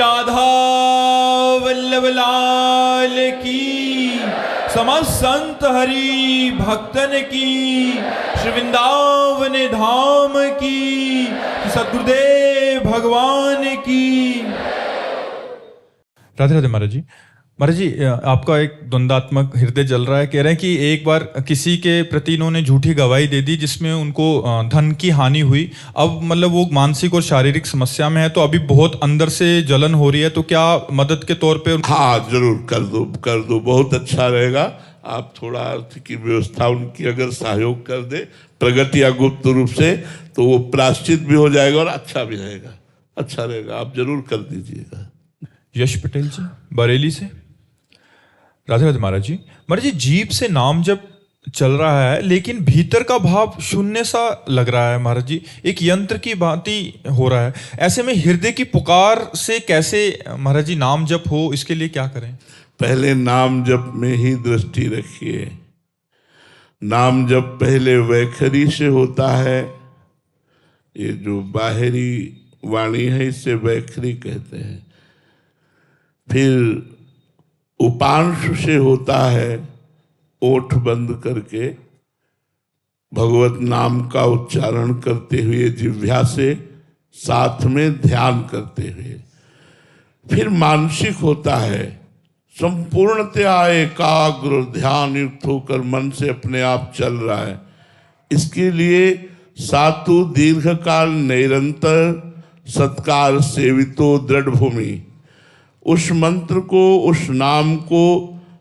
राधा वल्लभ लाल की, समस्त संत हरि भक्तन की, श्री वृंदावन धाम की, सद्गुरुदेव भगवान की। राधे राधे महाराज जी। महाराज जी, आपका एक द्वंद्वात्मक हृदय जल रहा है। कह रहे हैं कि एक बार किसी के प्रति इन्होंने झूठी गवाही दे दी जिसमें उनको धन की हानि हुई। अब मतलब वो मानसिक और शारीरिक समस्या में है, तो अभी बहुत अंदर से जलन हो रही है, तो क्या मदद के तौर पे? हाँ, जरूर कर दो, बहुत अच्छा रहेगा। आप थोड़ा अर्थ की व्यवस्था उनकी अगर सहयोग कर दे प्रगति या गुप्त रूप से, तो वो प्रायश्चित भी हो जाएगा और अच्छा भी रहेगा। अच्छा रहेगा, आप जरूर कर दीजिएगा। यश पटेल जी, बरेली से। राधे राधे महाराज जी। महाराज जी, जीभ से नाम जब चल रहा है लेकिन भीतर का भाव शून्य सा लग रहा है महाराज जी, एक यंत्र की भांति हो रहा है। ऐसे में हृदय की पुकार से कैसे महाराज जी नाम जप हो, इसके लिए क्या करें? पहले नाम जप में ही दृष्टि रखिए। नाम जप पहले वैखरी से होता है। ये जो बाहरी वाणी है इसे वैखरी कहते हैं। फिर उपांश से होता है, ओठ बंद करके भगवत नाम का उच्चारण करते हुए जिह्वा से, साथ में ध्यान करते हुए। फिर मानसिक होता है, संपूर्णतया एकाग्र ध्यान युक्त होकर मन से अपने आप चल रहा है। इसके लिए सातु दीर्घ काल निरंतर सत्कार सेवितो दृढ़ भूमि, उस मंत्र को, उस नाम को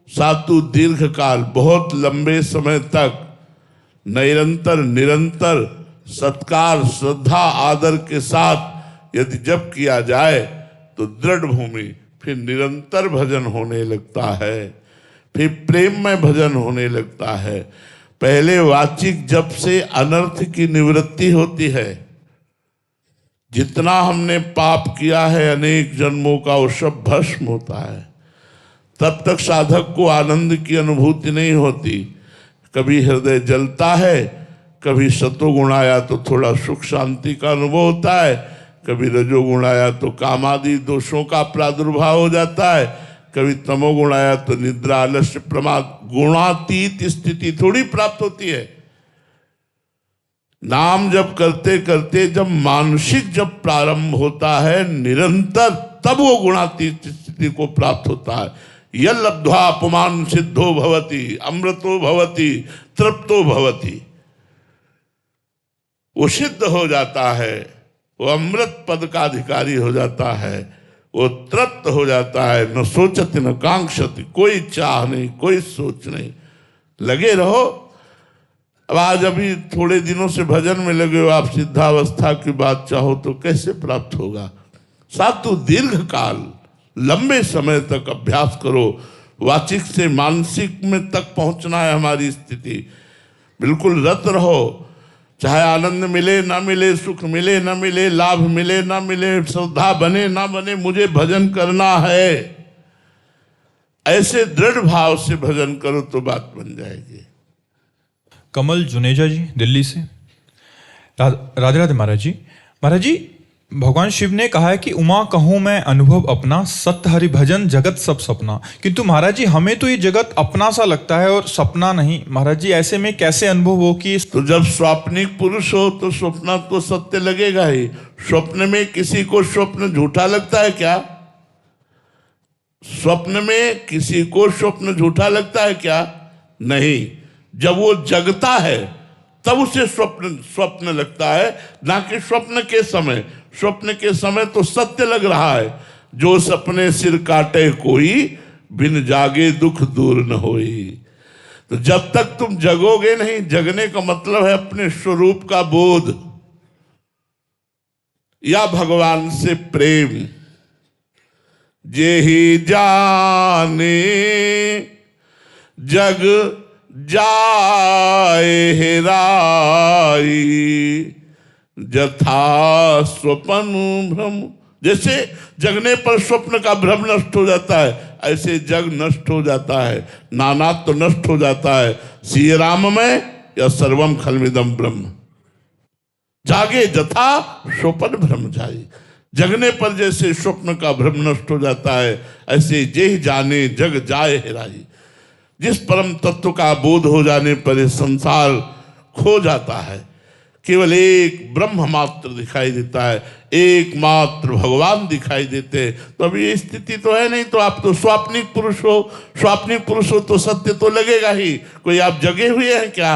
सातु दीर्घ काल, बहुत लंबे समय तक निरंतर निरंतर सत्कार श्रद्धा आदर के साथ यदि जप किया जाए तो दृढ़ भूमि, फिर निरंतर भजन होने लगता है, फिर प्रेम में भजन होने लगता है। पहले वाचिक जप से अनर्थ की निवृत्ति होती है। जितना हमने पाप किया है अनेक जन्मों का, वो सब भस्म होता है। तब तक साधक को आनंद की अनुभूति नहीं होती। कभी हृदय जलता है, कभी सतोगुण आया तो थोड़ा सुख शांति का अनुभव होता है, कभी रजोगुण आया तो कामादि दोषों का प्रादुर्भाव हो जाता है, कभी तमोगुण आया तो निद्रा आलस्य प्रमाद गुणातीत स्थिति थोड़ी प्राप्त होती है। नाम जप करते करते जब मानसिक जब प्रारंभ होता है निरंतर, तब वो गुणातीत स्थिति को प्राप्त होता है। यह लब्ध्वा अपमान सिद्धो भवति, अमृतो भवति, तृप्तो भवति। वो सिद्ध हो जाता है, वो अमृत पद का अधिकारी हो जाता है, वो तृप्त हो जाता है। न सोचति न कांक्षति, कोई चाह नहीं, कोई सोच नहीं, लगे रहो। अब आज अभी थोड़े दिनों से भजन में लगे हो आप, सिद्धावस्था की बात चाहो तो कैसे प्राप्त होगा? सातु दीर्घ काल, लंबे समय तक अभ्यास करो। वाचिक से मानसिक में तक पहुंचना है हमारी स्थिति। बिल्कुल रत रहो, चाहे आनंद मिले ना मिले, सुख मिले ना मिले, लाभ मिले ना मिले, श्रद्धा बने ना बने, मुझे भजन करना है। ऐसे दृढ़ भाव से भजन करो तो बात बन जाएगी। कमल जुनेजा जी, दिल्ली से। राधे राधे महाराज जी। महाराज जी, भगवान शिव ने कहा है कि उमा कहूँ मैं अनुभव अपना, सत्य हरि भजन जगत सब सपना। किंतु महाराज जी, हमें तो ये जगत अपना सा लगता है और सपना नहीं। महाराज जी, ऐसे में कैसे अनुभव हो कि तो जब स्वप्निक पुरुष हो तो स्वप्न तो सत्य लगेगा ही। स्वप्न में किसी को स्वप्न झूठा लगता है क्या? स्वप्न में किसी को स्वप्न झूठा लगता है क्या? नहीं। जब वो जगता है तब उसे स्वप्न लगता है, ना कि स्वप्न के समय। स्वप्न के समय तो सत्य लग रहा है। जो सपने सिर काटे कोई, बिन जागे दुख दूर न होई। तो जब तक तुम जगोगे नहीं, जगने का मतलब है अपने स्वरूप का बोध या भगवान से प्रेम। जेहि जाने जग जाए हेराई, जथा स्वप्न भ्रम। जैसे जगने पर स्वप्न का भ्रम नष्ट हो जाता है, ऐसे जग नष्ट हो जाता है, नानात्व तो नष्ट हो जाता है। श्री राम में या सर्वम खलमिदम ब्रह्म। जागे जथा स्वप्न भ्रम जाई। जगने पर जैसे स्वप्न का भ्रम नष्ट हो जाता है, ऐसे जे जाने जग जाए हेराई। जिस परम तत्व का बोध हो जाने पर यह संसार खो जाता है, केवल एक ब्रह्म मात्र दिखाई देता है, एकमात्र भगवान दिखाई देते हैं। तो अभी ये स्थिति तो है नहीं, तो आप तो स्वाप्निक पुरुष हो। स्वाप्निक पुरुष हो तो सत्य तो लगेगा ही। कोई आप जगे हुए हैं क्या?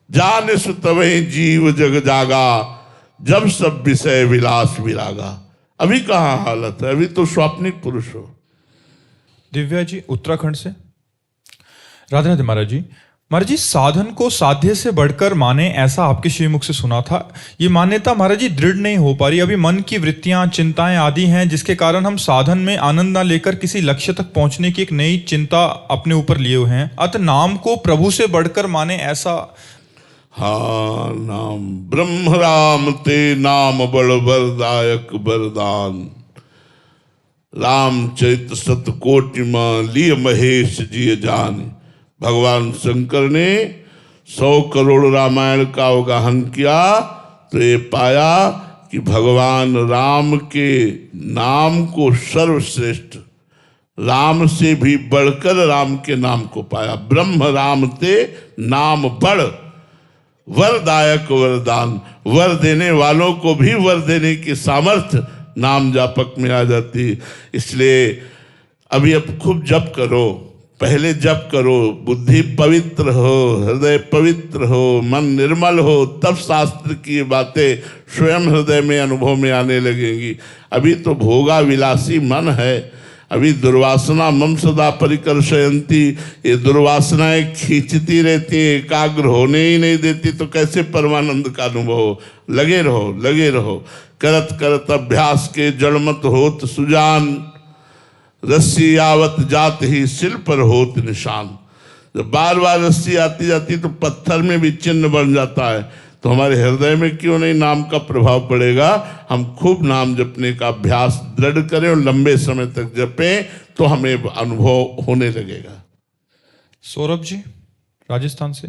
जाने सु तबै जीव जग जागा, जब सब विषय विलास विरागा। अभी कहाँ हालत है? अभी तो स्वाप्निक पुरुष हो। दिव्या जी उत्तराखंड से। राधे राधे महाराज जी। महाराज जी, साधन को साध्य से बढ़कर माने, ऐसा आपके श्रीमुख से सुना था। ये मान्यता महाराज जी दृढ़ नहीं हो पा रही। अभी मन की वृत्तियां, चिंताएं आदि हैं, जिसके कारण हम साधन में आनंद ना लेकर किसी लक्ष्य तक पहुंचने की एक नई चिंता अपने ऊपर लिए हुए हैं। अतः नाम को प्रभु से बढ़कर माने, ऐसा। हाँ, नाम ब्रह्म राम ते नाम बड़ वरदायक वरदान। राम चरित सतकोटि में लिय महेश जी जान। भगवान शंकर ने 100 करोड़ रामायण का अवगाहन किया तो ये पाया कि भगवान राम के नाम को सर्वश्रेष्ठ, राम से भी बढ़कर राम के नाम को पाया। ब्रह्म राम ते नाम बड़ वरदायक वरदान। वर देने वालों को भी वर देने की सामर्थ्य नाम जापक में आ जाती। इसलिए अभी अब खूब जप करो। पहले जप करो, बुद्धि पवित्र हो, हृदय पवित्र हो, मन निर्मल हो, तब शास्त्र की बातें स्वयं हृदय में अनुभव में आने लगेंगी। अभी तो भोगा विलासी मन है। अभी दुर्वासना मम सदा परिकर्षयन्ति। ये दुर्वासनाएं खींचती रहती है, एकाग्र होने ही नहीं देती। तो कैसे परमानंद का अनुभव हो? लगे रहो, लगे रहो। करत करत अभ्यास के जड़मत होत सुजान, रस्सी आवत जात ही सिल पर होत निशान। जब बार बार रस्सी आती जाती तो पत्थर में भी चिन्ह बन जाता है। तो हमारे हृदय में क्यों नहीं नाम का प्रभाव पड़ेगा? हम खूब नाम जपने का अभ्यास दृढ़ करें और लंबे समय तक जपें, तो हमें अनुभव होने लगेगा। सौरभ जी राजस्थान से।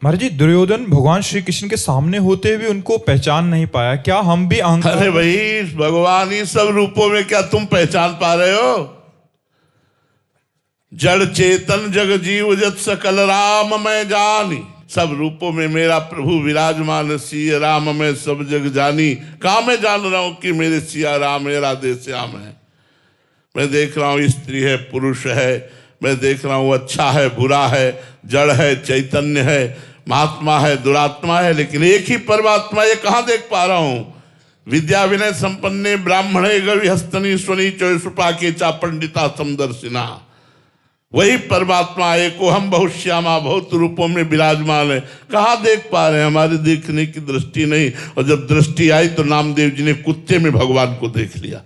महाराज जी, दुर्योधन भगवान श्री कृष्ण के सामने होते हुए उनको पहचान नहीं पाया, क्या हम भी अहंकार? अरे भाई, भगवान ही सब रूपों में, क्या तुम पहचान पा रहे हो? जड़ चेतन जग जीव जत सकल राम मैं जानी। सब रूपों में मेरा प्रभु विराजमान, सिया राम मैं सब जग जानी। कहाँ मैं जान रहा हूं कि मेरे सिया राम है, राधे श्याम है? मैं देख रहा हूं स्त्री है, पुरुष है, मैं देख रहा हूं अच्छा है, बुरा है, जड़ है, चैतन्य है, महात्मा है, दुरात्मा है, लेकिन एक ही परमात्मा। ये कहाँ देख पा रहा हूं? विद्या विनय संपन्ने ब्राह्मणे गविहस्तनी स्वनी चौसुपाके चा पंडिता समदर्शिना। वही परमात्मा एको हम बहुत श्यामा, बहुत रूपों में विराजमान है। कहाँ देख पा रहे हैं? हमारे देखने की दृष्टि नहीं। और जब दृष्टि आई तो नामदेव जी ने कुत्ते में भगवान को देख लिया,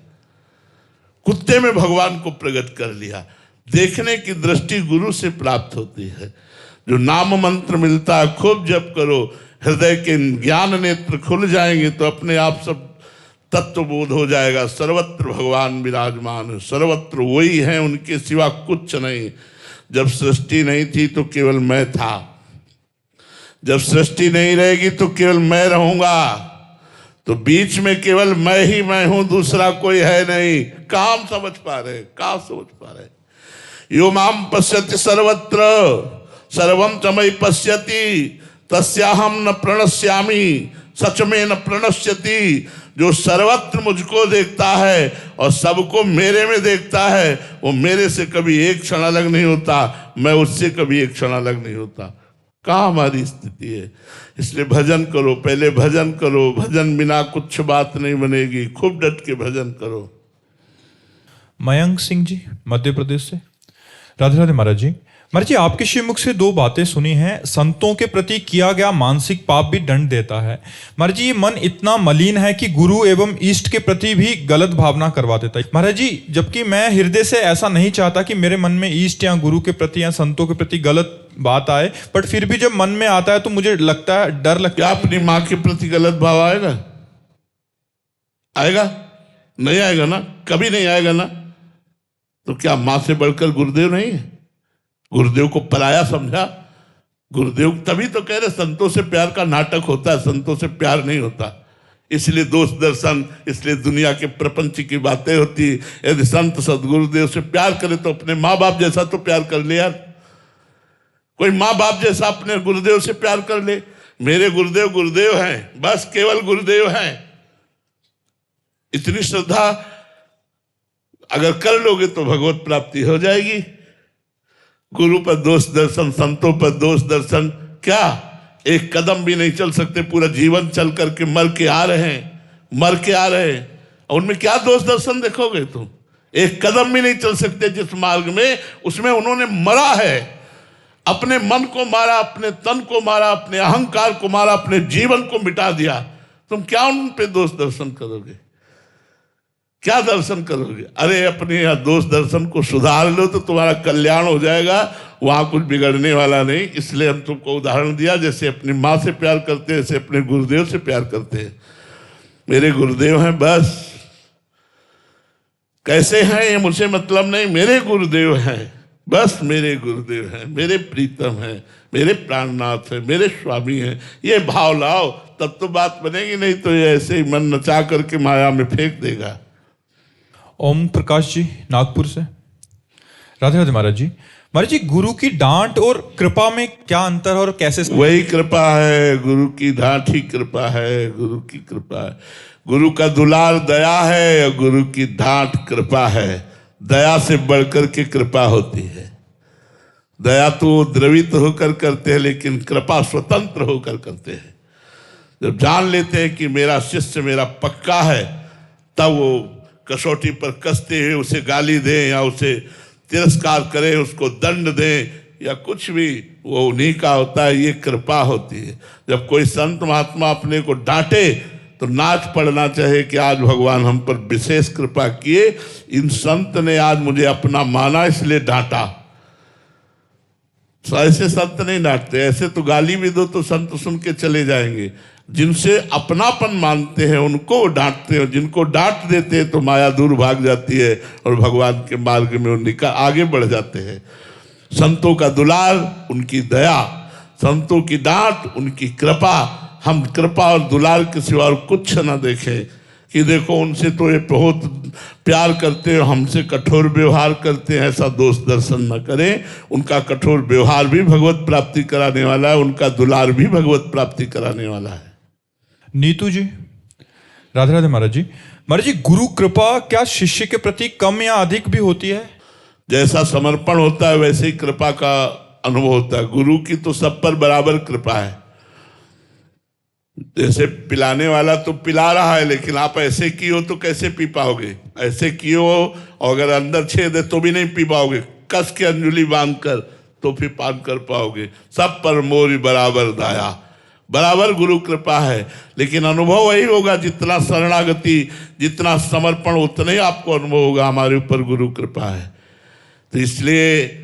कुत्ते में भगवान को प्रकट कर लिया। देखने की दृष्टि गुरु से प्राप्त होती है। जो नाम मंत्र मिलता है, खूब जप करो, हृदय के ज्ञान नेत्र खुल जाएंगे तो अपने आप सब तत्वबोध हो जाएगा। सर्वत्र भगवान विराजमान, सर्वत्र वही हैं, उनके सिवा कुछ नहीं। जब सृष्टि नहीं थी तो केवल मैं था, जब सृष्टि नहीं रहेगी तो केवल मैं रहूंगा। तो बीच में केवल मैं ही मैं हूं, दूसरा कोई है नहीं। काम समझ पा रहे? कहाँ समझ पा रहे? यो माम पश्यति सर्वत्र सर्वम तमय पश्यति तस्याहम न प्रणश्यामि सच में न प्रणश्यति। जो सर्वत्र मुझको देखता है और सबको मेरे में देखता है, वो मेरे से कभी एक क्षण अलग नहीं होता, मैं उससे कभी एक क्षण अलग नहीं होता। कहाँ हमारी स्थिति है? इसलिए भजन करो, पहले भजन करो। भजन बिना कुछ बात नहीं बनेगी। खूब डट के भजन करो। मयंक सिंह जी मध्य प्रदेश से। राधे राधे महाराज जी। महाराज जी, आपके श्रीमुख से 2 बातें सुनी हैं। संतों के प्रति किया गया मानसिक पाप भी दंड देता है। महाराज जी, ये मन इतना मलिन है कि गुरु एवं इष्ट के प्रति भी गलत भावना करवा देता है। महाराज जी, जबकि मैं हृदय से ऐसा नहीं चाहता कि मेरे मन में इष्ट या गुरु के प्रति या संतों के प्रति गलत बात आए, बट फिर भी जब मन में आता है तो मुझे लगता है, डर लगता है। अपनी माँ के प्रति गलत भाव आएगा? आएगा? नहीं आएगा ना, कभी नहीं आएगा ना। तो क्या माँ से बढ़कर गुरुदेव नहीं है? गुरुदेव को पराया समझा? गुरुदेव तभी तो कह रहे संतों से प्यार का नाटक होता है, संतों से प्यार नहीं होता। इसलिए दोष दर्शन, इसलिए दुनिया के प्रपंच की बातें होती। यदि संत सदगुरुदेव से प्यार करे तो अपने माँ बाप जैसा तो प्यार कर ले यार। कोई माँ बाप जैसा अपने गुरुदेव से प्यार कर ले। मेरे गुरुदेव गुरुदेव हैं, बस केवल गुरुदेव हैं। इतनी श्रद्धा अगर कर लोगे तो भगवत प्राप्ति हो जाएगी। गुरु पर दोष दर्शन, संतों पर दोष दर्शन, क्या एक कदम भी नहीं चल सकते, पूरा जीवन चल करके मर के आ रहे हैं, और उनमें क्या दोष दर्शन देखोगे तुम? एक कदम भी नहीं चल सकते जिस मार्ग में, उसमें उन्होंने मरा है, अपने मन को मारा, अपने तन को मारा, अपने अहंकार को मारा, अपने जीवन को मिटा दिया। तुम क्या उन पे दोष दर्शन करोगे? क्या दर्शन करोगे? अरे अपने यहाँ दोष दर्शन को सुधार लो तो तुम्हारा कल्याण हो जाएगा, वहां कुछ बिगड़ने वाला नहीं। इसलिए हम तुमको उदाहरण दिया, जैसे अपनी माँ से प्यार करते हैं ऐसे अपने गुरुदेव से प्यार करते हैं। मेरे गुरुदेव हैं, बस कैसे हैं ये मुझे मतलब नहीं, मेरे गुरुदेव हैं, बस मेरे गुरुदेव हैं, मेरे प्रीतम हैं, मेरे प्राणनाथ हैं, मेरे स्वामी हैं। ये भाव लाओ तब तो बात बनेगी, नहीं तो ये ऐसे ही मन नचा करके माया में फेंक देगा। ओम प्रकाश जी नागपुर से। राधे राधे महाराज जी। महाराज जी, गुरु की डांट और कृपा में क्या अंतर और कैसे? वही कृपा है, गुरु की डांट ही कृपा है, गुरु की कृपा है। गुरु का दुलार दया है और गुरु की डांट कृपा है। दया से बढ़कर के कृपा होती है। दया तो द्रवित होकर करते हैं, लेकिन कृपा स्वतंत्र होकर करते हैं। जब जान लेते हैं कि मेरा शिष्य मेरा पक्का है, तब वो कसौटी पर कसते हुए उसे गाली दें या उसे तिरस्कार करें, उसको दंड दें या कुछ भी, वो उन्हीं का होता है। ये कृपा होती है। जब कोई संत महात्मा अपने को डांटे तो नाच पड़ना चाहिए कि आज भगवान हम पर विशेष कृपा किए, इन संत ने आज मुझे अपना माना इसलिए डांटा। ऐसे संत नहीं डांटते, ऐसे तो गाली भी दो तो संत सुन के चले जाएंगे। जिनसे अपनापन मानते हैं उनको डांटते हैं, जिनको डांट देते हैं तो माया दूर भाग जाती है और भगवान के मार्ग में वो निकल आगे बढ़ जाते हैं। संतों का दुलार, उनकी दया, संतों की डांट, उनकी कृपा। हम कृपा और दुलार के सिवा और कुछ न देखें कि देखो उनसे तो ये बहुत प्यार करते हैं, हमसे कठोर व्यवहार करते हैं, ऐसा दोष दर्शन न करें। उनका कठोर व्यवहार भी भगवत प्राप्ति कराने वाला है, उनका दुलार भी भगवत प्राप्ति कराने वाला है। नीतू जी। राधे राधे महाराज जी। महाराज जी, गुरु कृपा क्या शिष्य के प्रति कम या अधिक भी होती है? जैसा समर्पण होता है वैसे ही कृपा का अनुभव होता है। गुरु की तो सब पर बराबर कृपा है। जैसे पिलाने वाला तो पिला रहा है, लेकिन आप ऐसे किए तो कैसे पी पाओगे? ऐसे किए और अगर अंदर छेद है तो भी नहीं पी पाओगे। कस के अंजुली बांध कर तो फिर पान कर पाओगे। सब पर मोरी बराबर दाया, बराबर गुरु कृपा है। लेकिन अनुभव वही होगा, जितना शरणागति, जितना समर्पण, उतना ही आपको अनुभव होगा हमारे ऊपर गुरु कृपा है। तो इसलिए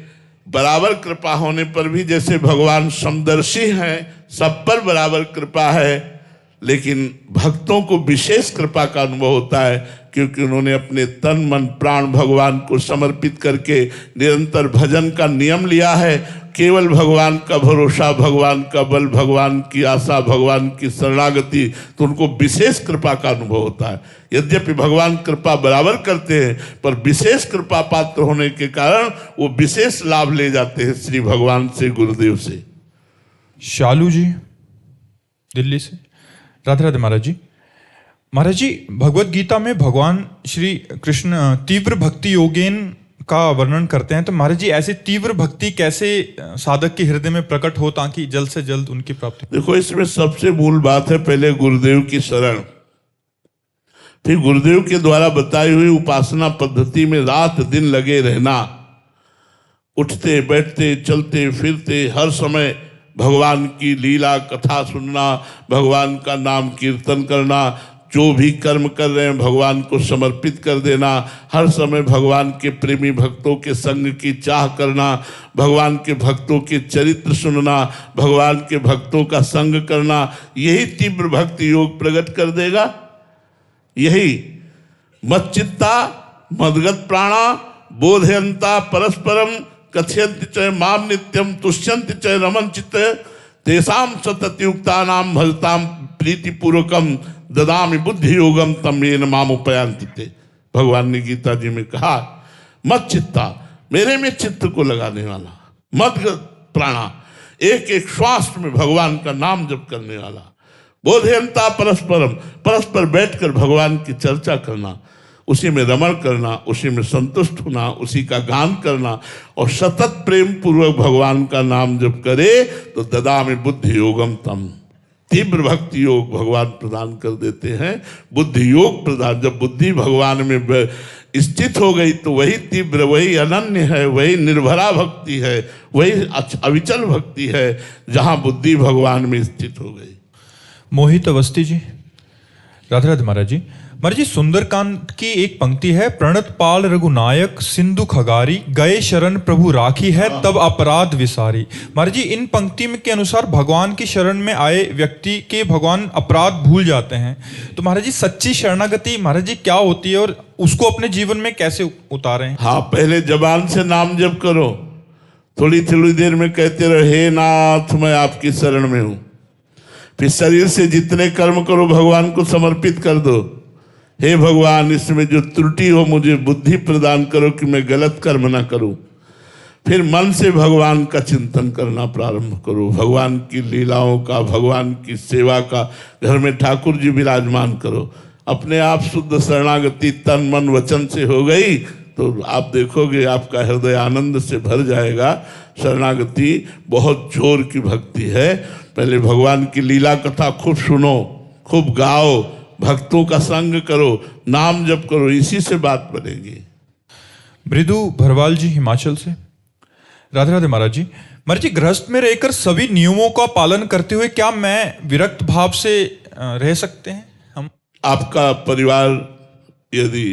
बराबर कृपा होने पर भी जैसे भगवान समदर्शी हैं, सब पर बराबर कृपा है, लेकिन भक्तों को विशेष कृपा का अनुभव होता है, क्योंकि उन्होंने अपने तन मन प्राण भगवान को समर्पित करके निरंतर भजन का नियम लिया है। केवल भगवान का भरोसा, भगवान का बल, भगवान की आशा, भगवान की शरणागति, तो उनको विशेष कृपा का अनुभव होता है। यद्यपि भगवान कृपा बराबर करते हैं, पर विशेष कृपा पात्र होने के कारण वो विशेष लाभ ले जाते हैं श्री भगवान से, गुरुदेव से। शालू जी दिल्ली से। राधे राधे महाराज जी। महाराज जी, भगवत गीता में भगवान श्री कृष्ण तीव्र भक्ति योगेन का वर्णन करते हैं, तो महाराज जी ऐसी तीव्र भक्ति कैसे साधक के हृदय में प्रकट हो ताकि जल्द से जल्द उनकी प्राप्ति? देखो, इसमें सबसे मूल बात है पहले गुरुदेव की शरण, फिर गुरुदेव के द्वारा बताई हुई उपासना पद्धति में रात दिन लगे रहना, उठते बैठते चलते फिरते हर समय भगवान की लीला कथा सुनना, भगवान का नाम कीर्तन करना, जो भी कर्म कर रहे हैं भगवान को समर्पित कर देना, हर समय भगवान के प्रेमी भक्तों के संग की चाह करना, भगवान के भक्तों के चरित्र सुनना, भगवान के भक्तों का संग करना, यही तीव्र भक्ति योग प्रकट कर देगा। यही मच्चित्ता मदगत प्राणा बोधयंता परस्परम कथयन्ति च माम नित्यम तुष्यन्ति च रमन्ति च तेषां सततयुक्तानां भजतां प्रीतिपूर्वकम ददामि बुद्धि योगम तम येन माम उपयान्ति ते। भगवान ने गीता जी में कहा, मत चित्ता, मेरे में चित्त को लगाने वाला, मत प्राणा, एक एक श्वास में भगवान का नाम जप करने वाला, बोधयंता परस्परम, परस्पर बैठकर भगवान की चर्चा करना, उसी में रमण करना, उसी में संतुष्ट होना, उसी का गान करना और सतत प्रेम पूर्वक भगवान का नाम जप करे तो ददामि बुद्धि योगम तम, तीव्र भक्ति योग भगवान प्रदान कर देते हैं। बुद्धि योग प्रदान, जब बुद्धि भगवान में स्थित हो गई तो वही तीव्र, वही अनन्य है, वही निर्भरा भक्ति है, वही अविचल भक्ति है, जहाँ बुद्धि भगवान में स्थित हो गई। मोहित अवस्थी जी, राधे राधे महाराज जी। महाराज जी, सुंदरकांड की एक पंक्ति है, प्रणत पाल रघुनायक सिंधु खगारी, गए शरण प्रभु राखी है तब अपराध विसारी। महाराज जी, इन पंक्ति में के अनुसार भगवान की शरण में आए व्यक्ति के भगवान अपराध भूल जाते हैं। तो महाराज जी, सच्ची शरणागति महाराज जी क्या होती है और उसको अपने जीवन में कैसे उतारें? हाँ, पहले जबान से नाम जप करो, थोड़ी थोड़ी देर में कहते रहो, हे नाथ मैं आपकी शरण में हूं। फिर शरीर से जितने कर्म करो भगवान को समर्पित कर दो। हे भगवान, इसमें जो त्रुटि हो मुझे बुद्धि प्रदान करो कि मैं गलत कर्म ना करूं। फिर मन से भगवान का चिंतन करना प्रारंभ करो, भगवान की लीलाओं का, भगवान की सेवा का। घर में ठाकुर जी विराजमान करो, अपने आप शुद्ध शरणागति तन मन वचन से हो गई तो आप देखोगे आपका हृदय आनंद से भर जाएगा। शरणागति बहुत जोर की भक्ति है। पहले भगवान की लीला कथा खूब सुनो, खूब गाओ, भक्तों का संग करो, नाम जप करो, इसी से बात बनेगी। मृदु भरवाल जी हिमाचल से, राधे राधे महाराज जी। महाराज जी, गृहस्थ में रहकर सभी नियमों का पालन करते हुए क्या मैं विरक्त भाव से रह सकते हैं हम? आपका परिवार यदि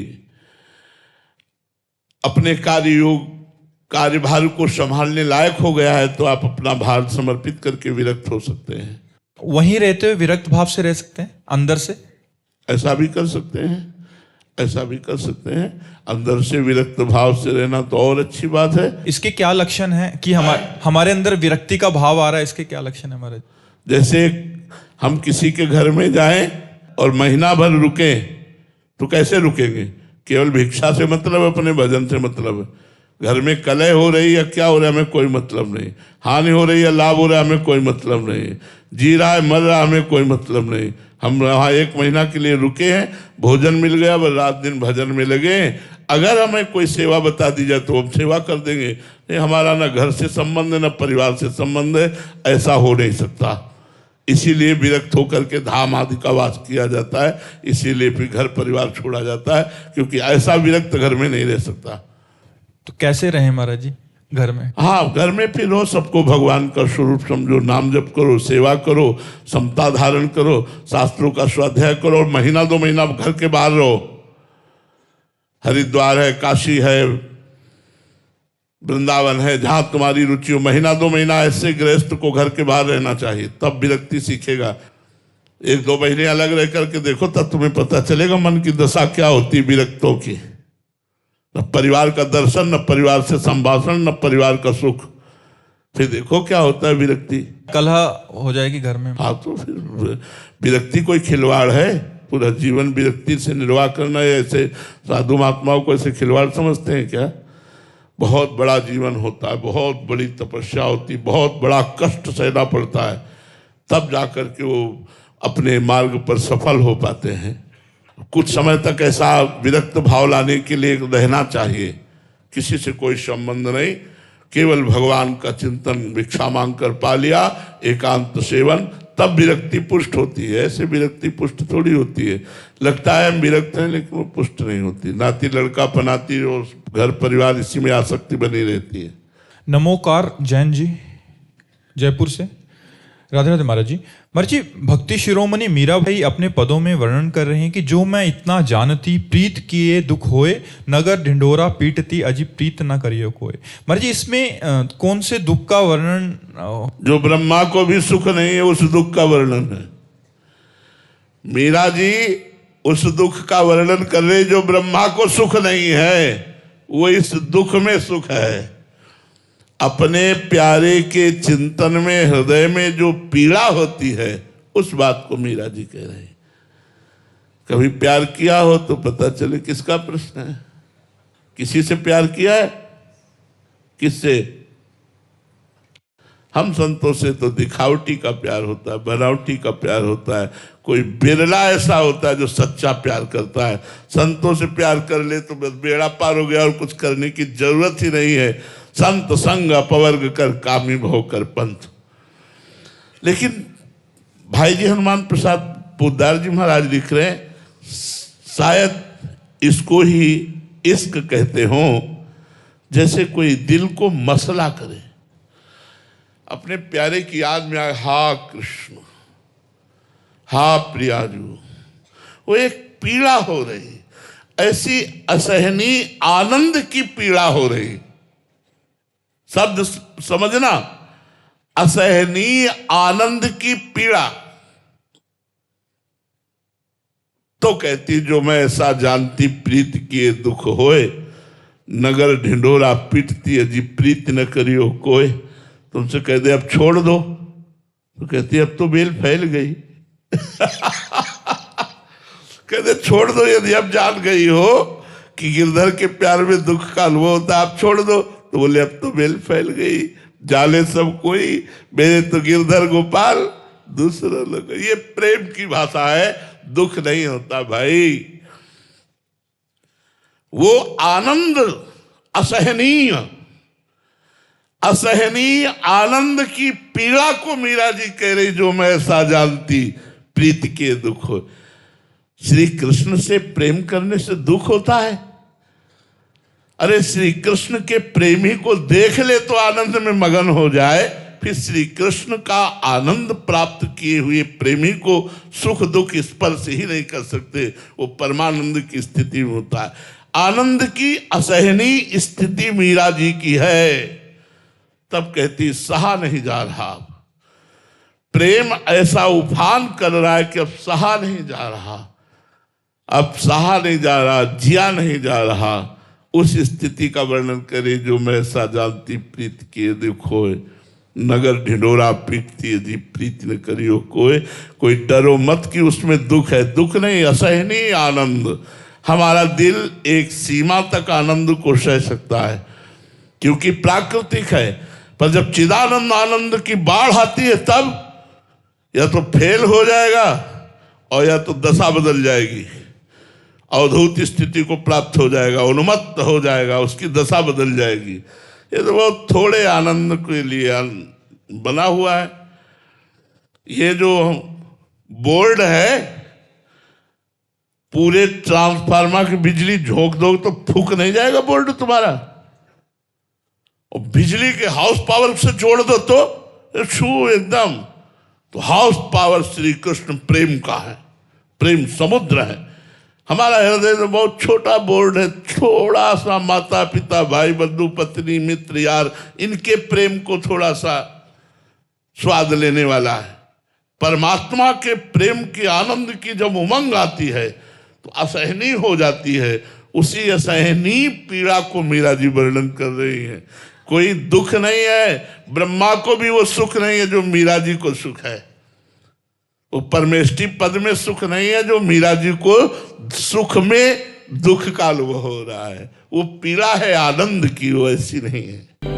अपने कार्यभार को संभालने लायक हो गया है तो आप अपना भार समर्पित करके विरक्त हो सकते हैं। वहीं रहते हुए विरक्त भाव से रह सकते हैं अंदर से? ऐसा भी कर सकते हैं, ऐसा भी कर सकते हैं। अंदर से विरक्त भाव से रहना तो और अच्छी बात है। इसके क्या लक्षण है कि हमारे अंदर विरक्ति का भाव आ रहा है? इसके क्या लक्षण है महाराज? जैसे हम किसी के घर में जाएं और महीना भर रुके तो कैसे रुकेंगे? केवल भिक्षा से मतलब, अपने भजन से मतलब। घर में कलह हो रही या क्या हो रहा है हमें कोई मतलब नहीं, हानि हो रही है लाभ हो रहा है हमें कोई मतलब नहीं, जी रहा है मर रहा है हमें कोई मतलब नहीं। हम वहाँ 1 महीना के लिए रुके हैं, भोजन मिल गया, बस रात दिन भजन में लगे। अगर हमें कोई सेवा बता दी जाए तो हम सेवा कर देंगे। नहीं, हमारा ना घर से संबंध है ना परिवार से संबंध है, ऐसा हो नहीं सकता। इसीलिए विरक्त होकर के धाम आदि का वास किया जाता है, इसीलिए फिर घर परिवार छोड़ा जाता है, क्योंकि ऐसा विरक्त घर में नहीं रह सकता। तो कैसे रहे महाराज जी घर में? हाँ, घर में फिर हो, सबको भगवान का स्वरूप समझो, नाम जप करो, सेवा करो, समता धारण करो, शास्त्रों का स्वाध्याय करो, और महीना 2 महीना घर के बाहर रहो। हरिद्वार है, काशी है, वृंदावन है, जहां तुम्हारी रुचि हो, महीना 2 महीना ऐसे गृहस्थ को घर के बाहर रहना चाहिए, तब विरक्ति सीखेगा। 1-2 महीने अलग रह करके देखो, तब तुम्हें पता चलेगा मन की दशा क्या होती विरक्तों की। न परिवार का दर्शन, न परिवार से संभाषण, न परिवार का सुख। फिर देखो क्या होता है विरक्ति। कलह हो जाएगी घर में। हाँ, तो फिर विरक्ति कोई खिलवाड़ है? पूरा जीवन विरक्ति से निर्वाह करना है? ऐसे साधु महात्माओं को ऐसे खिलवाड़ समझते हैं क्या? बहुत बड़ा जीवन होता है, बहुत बड़ी तपस्या होती, बहुत बड़ा कष्ट सहना पड़ता है, तब जाकर के वो अपने मार्ग पर सफल हो पाते हैं। कुछ समय तक ऐसा विरक्त भाव लाने के लिए रहना चाहिए, किसी से कोई संबंध नहीं, केवल भगवान का चिंतन भिक्षा मांग कर पा लिया, एकांत सेवन, तब विरक्ति पुष्ट होती है। ऐसे विरक्ति पुष्ट थोड़ी होती है, लगता है हम विरक्त हैं लेकिन वो पुष्ट नहीं होती। नाती लड़का पनाती और घर परिवार इसी में आसक्ति बनी रहती है। नमोकार जैन जी जयपुर से, राधे राधे महाराज जी। महाराज जी, भक्ति शिरोमणि मीराबाई अपने पदों में वर्णन कर रहे हैं कि जो मैं इतना जानती, प्रीत किए दुख होए, नगर ढिंडोरा पीटती अजी प्रीत न करियो कोई। महाराज जी, इसमें कौन से दुख का वर्णन? जो ब्रह्मा को भी सुख नहीं है उस दुख का वर्णन है। मीरा जी उस दुख का वर्णन कर रहे जो ब्रह्मा को सुख नहीं है, वो इस दुख में सुख है। अपने प्यारे के चिंतन में हृदय में जो पीड़ा होती है, उस बात को मीरा जी कह रहे हैं। कभी प्यार किया हो तो पता चले किसका प्रश्न है। किसी से प्यार किया है? किससे? हम संतों से तो दिखावटी का प्यार होता है, बनावटी का प्यार होता है। कोई बिरला ऐसा होता है जो सच्चा प्यार करता है। संतों से प्यार कर ले तो बस बेड़ा पार हो गया और कुछ करने की जरूरत ही नहीं है। संत संग अपवर्ग कर कामी भव कर पंथ। लेकिन भाई जी हनुमान प्रसाद पोद्दार जी महाराज लिख रहे हैं, शायद इसको ही इश्क कहते हो। जैसे कोई दिल को मसला करे, अपने प्यारे की याद में आए, हा कृष्ण, हा प्रियाजू, वो एक पीड़ा हो रही, ऐसी असहनीय आनंद की पीड़ा हो रही। शब्द समझना, असहनीय आनंद की पीड़ा। तो कहती जो मैं ऐसा जानती प्रीत किए दुख होए, नगर ढिंढोरा पीटती अजी प्रीत न करियो कोई। तुमसे कह दे अब छोड़ दो तो कहती अब तो बेल फैल गई। कहते छोड़ दो, यदि अब जान गई हो कि गिरधर के प्यार में दुख का अनुभव होता, आप छोड़ दो। तो बोले अब तो बेल फैल गई, जाले सब कोई, मेरे तो गिरधर गोपाल दूसरा लोग। ये प्रेम की भाषा है, दुख नहीं होता भाई। वो आनंद असहनीय, असहनीय आनंद की पीड़ा को मीरा जी कह रही, जो मैं ऐसा जानती प्रीत के दुख हो। श्री कृष्ण से प्रेम करने से दुख होता है? अरे श्री कृष्ण के प्रेमी को देख ले तो आनंद में मगन हो जाए, फिर श्री कृष्ण का आनंद प्राप्त किए हुए प्रेमी को सुख दुख स्पर्श ही नहीं कर सकते। वो परमानंद की स्थिति में होता है। आनंद की असहनीय स्थिति मीरा जी की है। तब कहती सहा नहीं जा रहा, प्रेम ऐसा उफान कर रहा है कि अब सहा नहीं जा रहा, अब सहा नहीं जा रहा, जिया नहीं जा रहा। उस स्थिति का वर्णन करे, जो मैं ऐसा जानती प्रीत किए दुख होए, नगर ढिंढोरा पीटती यदि प्रीत न करियो कोई। कोई डरो मत कि उसमें दुख है, दुख नहीं, असहनीय आनंद। हमारा दिल एक सीमा तक आनंद को सह सकता है क्योंकि प्राकृतिक है, पर जब चिदानंद आनंद की बाढ़ आती है तब या तो फेल हो जाएगा और या तो दशा बदल जाएगी, अवधूत स्थिति को प्राप्त हो जाएगा, उन्मत्त हो जाएगा, उसकी दशा बदल जाएगी। ये तो बहुत थोड़े आनंद के लिए बना हुआ है। ये जो बोर्ड है, पूरे ट्रांसफार्मर की बिजली झोंक दो तो फूक नहीं जाएगा बोर्ड तुम्हारा, और बिजली के हाउस पावर से जोड़ दो तो छू एकदम। तो हाउस पावर श्री कृष्ण प्रेम का है, प्रेम समुद्र है। हमारा हृदय तो बहुत छोटा बोर्ड है, थोड़ा सा माता पिता भाई बंधु पत्नी मित्र यार, इनके प्रेम को थोड़ा सा स्वाद लेने वाला है। परमात्मा के प्रेम के आनंद की जब उमंग आती है तो असहनीय हो जाती है। उसी असहनीय पीड़ा को मीरा जी वर्णन कर रही है। कोई दुख नहीं है, ब्रह्मा को भी वो सुख नहीं है जो मीरा जी को सुख है। वो परमेष्टि पद में सुख नहीं है जो मीरा जी को सुख में दुख का अनुभव हो रहा है। वो पीड़ा है आनंद की, वो ऐसी नहीं है।